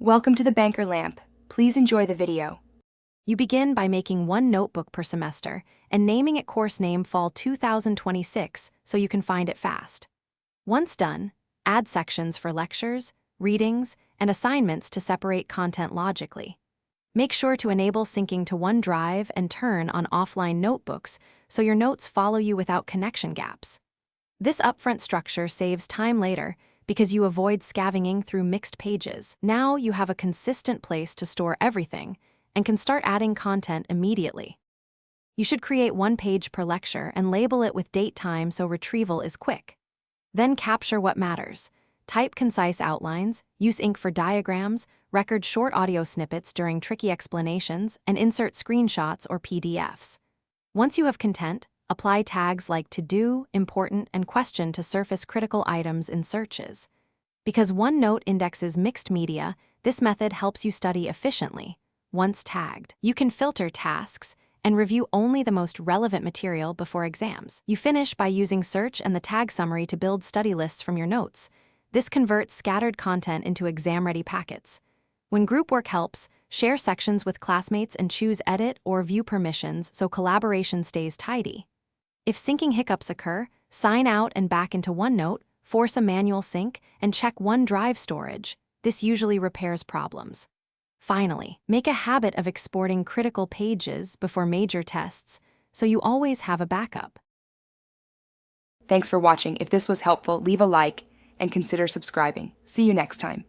Welcome to the Banker Lamp. Please enjoy the video. You begin by making one notebook per semester and naming it course name Fall 2026 so you can find it fast. Once done, add sections for lectures, readings, and assignments to separate content logically. Make sure to enable syncing to OneDrive and turn on offline notebooks so your notes follow you without connection gaps. This upfront structure saves time later because you avoid scavenging through mixed pages. Now you have a consistent place to store everything and can start adding content immediately. You should create one page per lecture and label it with date time so retrieval is quick. Then capture what matters. Type concise outlines, use ink for diagrams, record short audio snippets during tricky explanations, and insert screenshots or PDFs. Once you have content, apply tags like to do, important, and question to surface critical items in searches. Because OneNote indexes mixed media, this method helps you study efficiently. Once tagged, you can filter tasks and review only the most relevant material before exams. You finish by using search and the tag summary to build study lists from your notes. This converts scattered content into exam-ready packets. When group work helps, share sections with classmates and choose edit or view permissions so collaboration stays tidy. If syncing hiccups occur, sign out and back into OneNote, force a manual sync, and check OneDrive storage. This usually repairs problems. Finally, make a habit of exporting critical pages before major tests so you always have a backup. Thanks for watching. If this was helpful, leave a like and consider subscribing. See you next time.